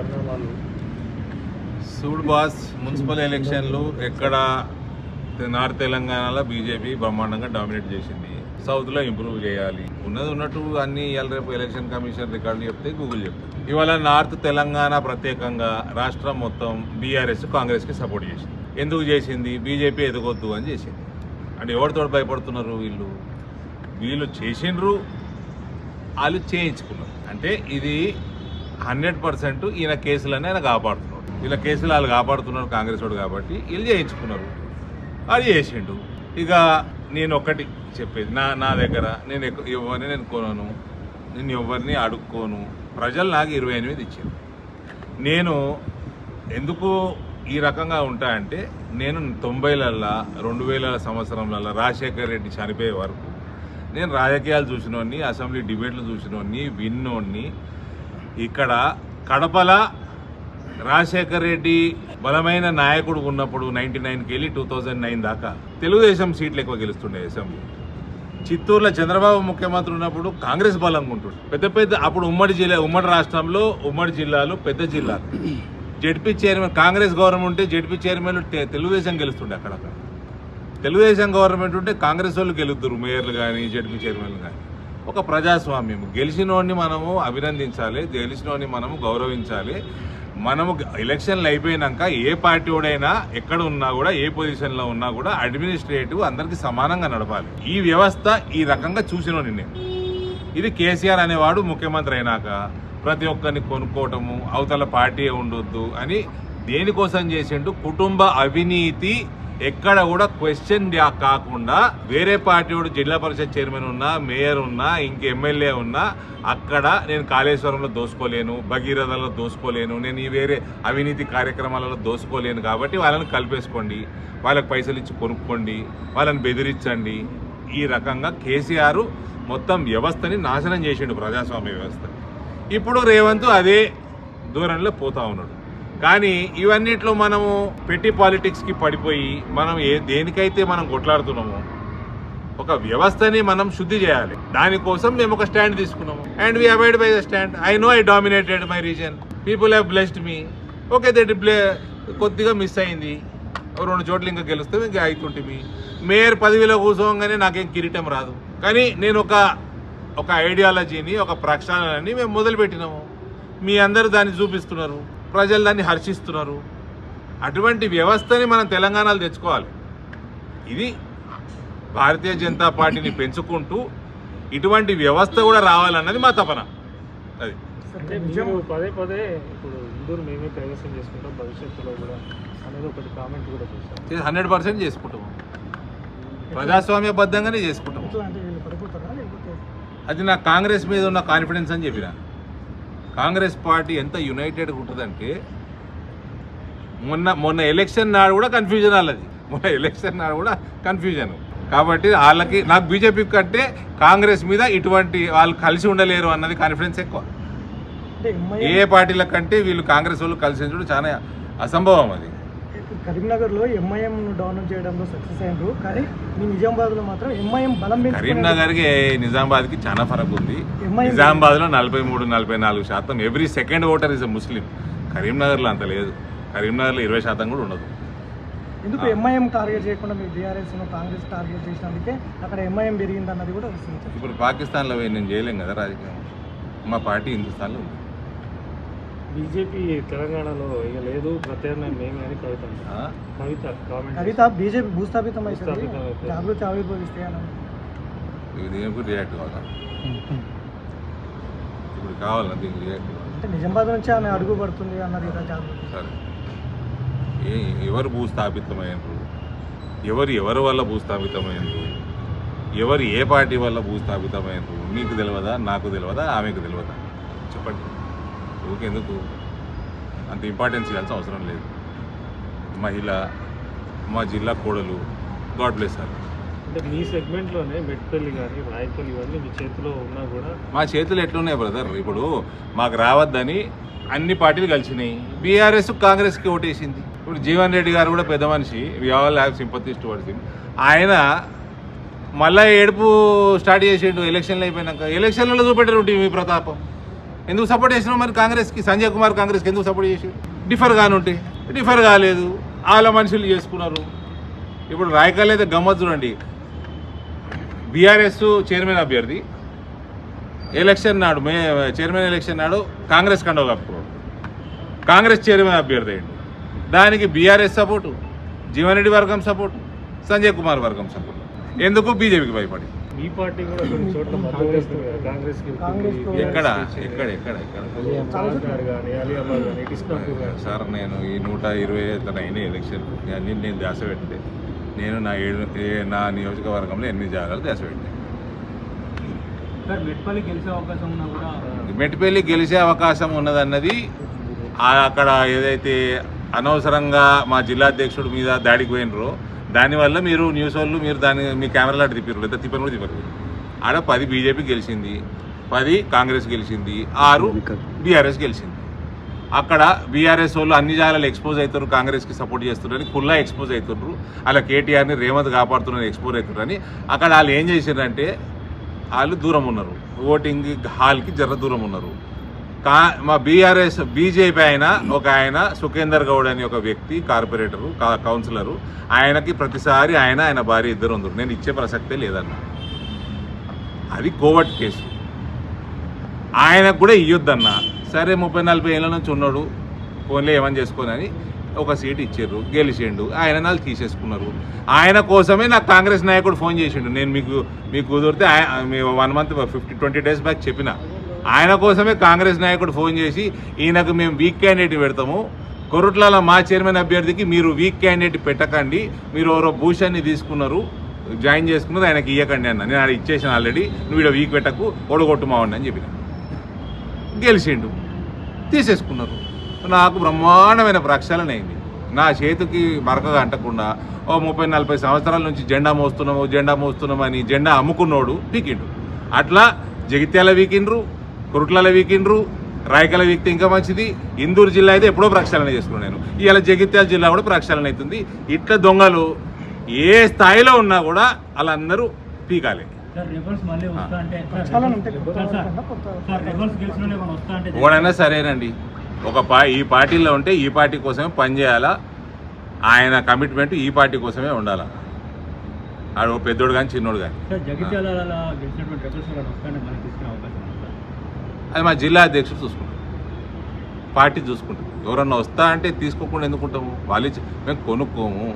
పరిణామాలు? Sued boss municipal ఎలక్షన్లు ఎక్కడ నార్త్ తెలంగాణలో బీజేపీ బ్రహ్మాండంగా డామినేట్ చేసింది. సౌత్లో ఇంప్రూవ్ చేయాలి. ఉన్నది ఉన్నట్టు అన్ని ఇవాళ రేపు ఎలక్షన్ కమిషన్ రికార్డులు చెప్తే గూగుల్ చెప్తుంది. ఇవాళ నార్త్ తెలంగాణ ప్రత్యేకంగా రాష్ట్రం మొత్తం బీఆర్ఎస్ కాంగ్రెస్కి సపోర్ట్ చేసింది. ఎందుకు చేసింది? బీజేపీ ఎదగొద్దు అని చేసింది. అంటే ఎవరితో భయపడుతున్నారు వీళ్ళు చేసిండ్రు, వాళ్ళు చేయించుకున్నారు. అంటే ఇది 100% ఈయన కేసులన్నీ ఆయన కాపాడుతున్నాడు. వీళ్ళ కేసులు వాళ్ళు కాపాడుతున్నారు కాంగ్రెస్ వాడు కాబట్టి వీళ్ళు చేయించుకున్నారు. అది చేసిండు. ఇక నేను ఒక్కటి చెప్పేది, నా దగ్గర నేను ఎవరిని నేను కొనను, నేను ఎవరిని అడుక్కోను. ప్రజలు నాకు 28 ఇచ్చారు. నేను ఎందుకు ఈ రకంగా ఉంటాయంటే, నేను 90లలో 2000 సంవత్సరంలలో రాజశేఖర్ రెడ్డి చనిపోయే వరకు నేను రాజకీయాలు చూసినోడిని, అసెంబ్లీ డిబేట్లు చూసినోడిని, విన్నోడిని. ఇక్కడ కడపల రాజశేఖర్ రెడ్డి బలమైన నాయకుడు ఉన్నప్పుడు 99కి వెళ్ళి 2009 దాకా తెలుగుదేశం సీట్లు ఎక్కువ గెలుస్తుండే అసెంబ్లీ. చిత్తూరులో చంద్రబాబు ముఖ్యమంత్రి ఉన్నప్పుడు కాంగ్రెస్ బలంగా ఉంటుండే. పెద్ద అప్పుడు ఉమ్మడి రాష్ట్రంలో ఉమ్మడి జిల్లాలు పెద్ద జిల్లాలు జెడ్పీ చైర్మన్ కాంగ్రెస్ గవర్నమెంట్ ఉంటే జెడ్పీ చైర్మన్లు తెలుగుదేశం గెలుస్తుండే. అక్కడక్కడ తెలుగుదేశం గవర్నమెంట్ ఉంటే కాంగ్రెస్ వాళ్ళు గెలుతురు, మేయర్లు కానీ జెడ్పీ చైర్మన్లు కానీ. ఒక ప్రజాస్వామ్యం. గెలిచినోడిని మనము అభినందించాలి, గెలిచినోడిని మనము గౌరవించాలి. మనము ఎలక్షన్లు అయిపోయినాక ఏ పార్టీ వాడైనా ఎక్కడ ఉన్నా కూడా, ఏ పొజిషన్లో ఉన్నా కూడా అడ్మినిస్ట్రేటివ్ అందరికీ సమానంగా నడపాలి. ఈ వ్యవస్థ ఈ రకంగా చూసినోని నేను. ఇది కేసీఆర్ అనేవాడు ముఖ్యమంత్రి అయినాక ప్రతి ఒక్కరిని కొనుక్కోవటము, అవతల పార్టీ ఉండొద్దు అని దేనికోసం చేసిండు? కుటుంబ అవినీతి ఎక్కడ కూడా క్వశ్చన్ కాకుండా వేరే పార్టీ వాడు జిల్లా పరిషత్ చైర్మన్ ఉన్నా, మేయర్ ఉన్నా, ఇంక ఎమ్మెల్యే ఉన్నా అక్కడ నేను కాళేశ్వరంలో దోసుకోలేను, భగీరథలో దోసుకోలేను, నేను ఈ వేరే అవినీతి కార్యక్రమాలలో దోసుకోలేను. కాబట్టి వాళ్ళని కలిపేసుకోండి, వాళ్ళకి పైసలు ఇచ్చి కొనుక్కోండి, వాళ్ళని బెదిరించండి. ఈ రకంగా కేసీఆర్ మొత్తం వ్యవస్థని నాశనం చేసిండు, ప్రజాస్వామ్య వ్యవస్థ. ఇప్పుడు రేవంత్ అదే దూరంలో పోతా ఉన్నాడు. కానీ ఇవన్నిట్లో మనము పెట్టి పాలిటిక్స్కి పడిపోయి మనం దేనికైతే మనం కొట్లాడుతున్నామో ఒక వ్యవస్థని మనం శుద్ధి చేయాలి. దానికోసం మేము ఒక స్టాండ్ తీసుకున్నాము. And we avoid by the stand. I know I dominated my reason. People have blessed me. Okay, that కొద్దిగా మిస్ అయింది. 2 చోట్ల ఇంకా గెలుస్తాం, ఇంకా అవుతుంటే మేయర్ 10,000 కూర్చోగానే నాకేం కిరీటం రాదు. కానీ నేను ఒక ఐడియాలజీని, ఒక ప్రక్షాళనని మేము మొదలుపెట్టినాము. మీ అందరూ దాన్ని చూపిస్తున్నారు, ప్రజలు దాన్ని హర్షిస్తున్నారు. అటువంటి వ్యవస్థని మనం తెలంగాణలో తెచ్చుకోవాలి. ఇది భారతీయ జనతా పార్టీని పెంచుకుంటూ ఇటువంటి వ్యవస్థ కూడా రావాలన్నది మా తపన. అది పదే ఇప్పుడు ఇందూరు మేమే ప్రవేశం చేసుకుంటాం భవిష్యత్తులో కూడా అనేది ఒకటి కామెంట్ కూడా చేస్తాం. 100% చేసుకుంటాము, ప్రజాస్వామ్యబద్ధంగానే చేసుకుంటాము. అది నా కాంగ్రెస్ మీద ఉన్న కాన్ఫిడెన్స్ అని చెప్పిన. కాంగ్రెస్ పార్టీ ఎంత యునైటెడ్గా ఉంటుందంటే మొన్న ఎలక్షన్ నాడు కూడా కన్ఫ్యూజన్ వాళ్ళది. మొన్న ఎలక్షన్ నాడు కూడా కన్ఫ్యూజన్. కాబట్టి వాళ్ళకి, నాకు బీజేపీ కంటే కాంగ్రెస్ మీద ఇటువంటి వాళ్ళు కలిసి ఉండలేరు అన్నది కాన్ఫిడెన్స్ ఎక్కువ. ఏ పార్టీల కంటే వీళ్ళు కాంగ్రెస్ వాళ్ళు కలిసి ఉండడం చాలా అసంభవం. అది కరీంనగర్లో ఎంఐఎం డౌన్ చేయడంలో సక్సెస్ అయ్యారు, కానీ మీ నిజామాబాద్లో మాత్రం ఎంఐఎం బలం. కరీంనగర్కి నిజామాబాద్కి చాలా ఫరక్ ఉంది. నిజామాబాద్లో 43-44% ఎవ్రీ సెకండ్ ఓటర్ ఇస్ ముస్లిం. కరీంనగర్లో అంత లేదు. కరీంనగర్లో 20% కూడా ఉండదు. ఎందుకు ఎంఐఎం టార్గెట్ చేయకుండా మీ బీఆర్ఎస్ కాంగ్రెస్ టార్గెట్ చేసినందుకే అక్కడ ఎంఐఎం పెరిగింది అన్నది కూడా వస్తుంది. ఇప్పుడు పాకిస్తాన్లో నేను చేయలేం కదా రాజకీయం. మా పార్టీ హిందుస్థాన్లో ఉంది. బీజేపీ తెలంగాణలో ఇక లేదు, ప్రత్యామ్నాయం మేమే అని కవిత బీజేపీ భూస్థాపితం అయితే జాగృతి ఆవిర్భవిస్తే దీనికి రియాక్ట్ కావాలా? ఇప్పుడు కావాలా దీనికి రియాక్ట్? అంటే నిజామాబాద్ నుంచి ఆమె అడుగు పడుతుంది అన్నది కదా జాగృతి. సరే, ఎవరు భూస్థాపితమైనరు, ఎవరి వల్ల భూస్థాపితమైనరు, ఎవరు ఏ పార్టీ వల్ల భూస్థాపితమైనరు మీకు తెలియదా, నాకు తెలియదా, ఆమెకు తెలియదా? చెప్పండి. ఎందుకు అంత ఇంపార్టెన్స్ ఇవ్వాల్సిన అవసరం లేదు. మహిళ, మా జిల్లా కోడలు, గాడ్ బ్లెస్ సార్. అంటే మీ సెగ్మెంట్లోనే మెట్పల్లి కానీ రాయపల్లి ఇవన్నీ మీ చేతిలో ఉన్నా కూడా మా చేతులు ఎట్లున్నాయి బ్రదర్? ఇప్పుడు మాకు రావద్దని అన్ని పార్టీలు కలిసినాయి. బీఆర్ఎస్ కాంగ్రెస్కి ఓటేసింది. ఇప్పుడు జీవన్ రెడ్డి గారు కూడా పెద్ద మనిషి, we all have sympathies towards him. ఆయన మళ్ళీ ఏడుపు స్టార్ట్ చేసేడు ఎలక్షన్లు అయిపోయినాక. ఎలక్షన్లలో చూపెట్టారు మీ ప్రతాపం. ఎందుకు సపోర్ట్ చేసినావు మరి కాంగ్రెస్కి? సంజయ్ కుమార్ కాంగ్రెస్కి ఎందుకు సపోర్ట్ చేసి? డిఫర్ కానుంటే డిఫర్ కాలేదు, వాళ్ళ మనుషులు చేసుకున్నారు. ఇప్పుడు రాయకాల్ అయితే గమ్మత్ చూడండి, బీఆర్ఎస్ చైర్మన్ అభ్యర్థి ఎలక్షన్ నాడు చైర్మన్ ఎలక్షన్ నాడు కాంగ్రెస్ కండవ కప్పుకోడు, కాంగ్రెస్ చైర్మన్ అభ్యర్థి అయ్యిండు. దానికి బీఆర్ఎస్ సపోర్టు, జీవన్ రెడ్డి వర్గం సపోర్టు, సంజయ్ కుమార్ వర్గం సపోర్టు. ఎందుకు? బీజేపీకి భయపడి. మీ పార్టీ కూడా కొన్ని చోట్ల మద్దతు ఇస్తుంది కదా కాంగ్రెస్కి. ఎక్కడ ఎక్కడ ఎక్కడ ఎక్కడ కాకినాడ కానీ, అలియాబాద్ కానీ, కృష్ణాపూర్ కానీ. సార్ నేను ఈ 120 అయిన ఎలక్షన్ అన్నీ నేను ధ్యాస పెట్టే, నేను నా నియోజకవర్గంలో 8 జాగాలు ధ్యాస పెట్టాను. మెట్పల్లి గెలిచే అవకాశం ఉన్నా కూడా మెట్పల్లి గెలిచే అవకాశం ఉన్నదన్నది అక్కడ ఏదైతే అనవసరంగా మా జిల్లా అధ్యక్షుడి మీద దాడికి పోయినరో దానివల్ల మీరు న్యూస్ వాళ్ళు మీరు దాన్ని మీ కెమెరాలు అటు తిప్పారు, లేదా తిప్పని కూడా తిప్పరు. ఆడ 10 బీజేపీ గెలిచింది, 10 కాంగ్రెస్ గెలిచింది, 6 బీఆర్ఎస్ గెలిచింది. అక్కడ బీఆర్ఎస్ వాళ్ళు అన్ని జాగాలు ఎక్స్పోజ్ అవుతారు, కాంగ్రెస్కి సపోర్ట్ చేస్తున్నారని కుల్లా ఎక్స్పోజ్ అవుతున్నారు. అలా కేటీఆర్ని రేవంత్ కాపాడుతున్నారని ఎక్స్పోజ్ అవుతున్నారని అక్కడ వాళ్ళు ఏం చేశారంటే వాళ్ళు దూరం ఉన్నారు, ఓటింగ్ హాల్కి జర దూరం ఉన్నారు. మా బీజేపీ ఒక ఆయన సుఖేందర్ గౌడ్ అని ఒక వ్యక్తి కార్పొరేటరు కౌన్సిలరు, ఆయనకి ప్రతిసారి ఆయన భార్య ఇద్దరు ఉన్నారు. నేను ఇచ్చే ప్రసక్తే లేదన్న, అది కోవర్ట్ కేసు, ఆయనకు కూడా ఇయ్యొద్దన్న. సరే 30-40 ఏళ్ళ నుంచి ఉన్నాడు, ఫోన్లో ఏమని చేసుకోనని ఒక సీట్ ఇచ్చారు, గెలిచిండు. ఆయన నాళ్ళు తీసేసుకున్నారు. ఆయన కోసమే నాకు కాంగ్రెస్ నాయకుడు ఫోన్ చేసిండు. నేను మీకు కుదిరితే 1 మంత్ 20 డేస్ బ్యాక్ చెప్పిన, ఆయన కోసమే కాంగ్రెస్ నాయకుడు ఫోన్ చేసి ఈయనకు మేము వీక్ క్యాండిడేట్ పెడతాము, కొరుట్లలో మా చైర్మన్ అభ్యర్థికి మీరు వీక్ క్యాండిడేట్ పెట్టకండి, మీరు ఎవరో భూషణ్ని తీసుకున్నారు జాయిన్ చేసుకున్నారు, ఆయనకి ఇవ్వకండి అన్న. నేను ఆడ ఇచ్చేసాను ఆల్రెడీ, నువ్వు ఇక్కడ వీక్ పెట్టకు, ఓడగొట్టు మావండి అని చెప్పిన. గెలిచిండు, తీసేసుకున్నారు. నాకు బ్రహ్మాండమైన ప్రక్షాళన అయింది. నా చేతికి మరకగా అంటకుండా 30-40 సంవత్సరాల నుంచి జెండా మోస్తున్నామని జెండా అమ్ముకున్నోడు పీకిండు. అట్లా జగిత్యాల వీకిండ్రు, కురుట్ల వీకిండ్రు, రాయకల వీక్తే ఇంకా మంచిది. ఇందూరు జిల్లా అయితే ఎప్పుడో ప్రక్షాళన చేసుకున్నాను నేను. ఇవాళ జగిత్యాల జిల్లా కూడా ప్రక్షాళన అవుతుంది. ఇట్లా దొంగలు ఏ స్థాయిలో ఉన్నా కూడా వాళ్ళందరూ పీకాలి. ఎవడైనా సరేనండి, ఈ పార్టీలో ఉంటే ఈ పార్టీ కోసమే పనిచేయాలా, ఆయన కమిట్మెంట్ ఈ పార్టీ కోసమే ఉండాలా. ఆడు పెద్దోడు కానీ చిన్నోడు కానీ. అది మా జిల్లా అధ్యక్షుడు చూసుకుంటాం, పార్టీ చూసుకుంటాం. ఎవరన్నా వస్తా అంటే తీసుకోకుండా ఎందుకుంటాము? వాళ్ళు మేము కొనుక్కోము,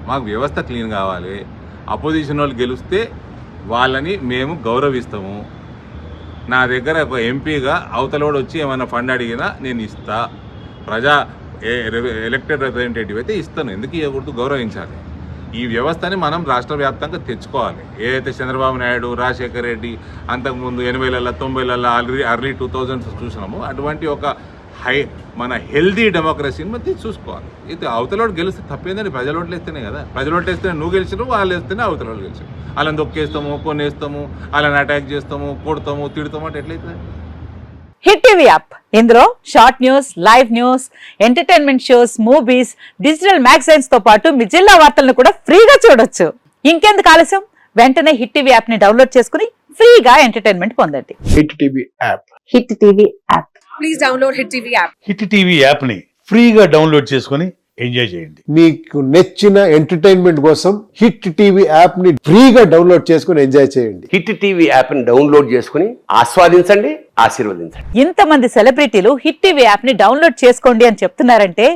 మాకు వ్యవస్థ క్లీన్ కావాలి. అపోజిషన్ వాళ్ళు గెలిస్తే వాళ్ళని మేము గౌరవిస్తాము. నా దగ్గర ఒక ఎంపీగా అవతలోడు వచ్చి ఏమైనా ఫండ్ అడిగినా నేను ఇస్తా. ఎలక్టెడ్ రిప్రజెంటేటివ్ అయితే ఇస్తాను, ఎందుకు ఇవ్వకూడదు? గౌరవించాలి. ఈ వ్యవస్థని మనం రాష్ట్ర వ్యాప్తంగా తెచ్చుకోవాలి. ఏదైతే చంద్రబాబు నాయుడు, రాజశేఖర్ రెడ్డి అంతకుముందు 80లలో 90లలో అర్లీ 2000s చూసినాము, అటువంటి ఒక మన హెల్దీ డెమోక్రసీని మనం చూసుకోవాలి. అయితే అవతలోడు గెలిస్తే తప్పేందని ప్రజలు ఓట్లు వేస్తేనే కదా. ప్రజలు ఓట్లు వేస్తేనే నువ్వు గెలిచినావు, వాళ్ళు వేస్తేనే అవతలోడు గెలిచారు. వాళ్ళని దొక్కేస్తాము, కొనేస్తాము, వాళ్ళని అటాక్ చేస్తాము, కొడతాము, తిడతాము అంటే ఎట్లయితే. హిట్ టీవీ యాప్, ఇందులో short news, live news, entertainment shows, movies, digital magazines తో పాటు మీ జిల్లా వార్తలను కూడా ఫ్రీగా చూడొచ్చు. ఇంకెందుకు ఆలస్యం, వెంటనే హిట్ టీవీ యాప్ ని డౌన్లోడ్ చేసుకుని ఫ్రీగా ఎంటర్టైన్మెంట్ పొందండి. Hit TV app. Hit TV app. Please download hit TV app. Hit TV app ని ఫ్రీగా డౌన్లోడ్ చేసుకుని ఎంజాయ్ చేయండి. మీకు నచ్చిన ఎంటర్టైన్మెంట్ కోసం హిట్ టీవీ యాప్ ని ఫ్రీగా డౌన్లోడ్ చేసుకుని ఎంజాయ్ చేయండి. హిట్ టీవీ యాప్ ని డౌన్లోడ్ చేసుకుని ఆస్వాదించండి, ఆశీర్వదించండి. ఇంతమంది సెలబ్రిటీలు హిట్ టీవీ యాప్ ని డౌన్లోడ్ చేసుకోండి అని చెప్తున్నారంటే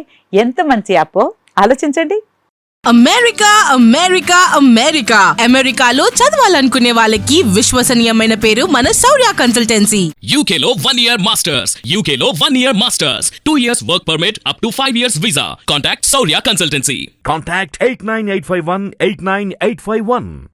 ఎంత మంచి యాప్ ఆలోచించండి. అమెరికా అమెరికా అమెరికా అమెరికాలో చదవాలనుకునే వాళ్ళకి విశ్వసనీయమైన పేరు మన శౌర్య కన్సల్టెన్సీ. UK లో 1 year masters. UK లో 1 year masters. 2 years work permit up to 5 years visa. Contact Saurya Consultancy. Contact 89851 89851.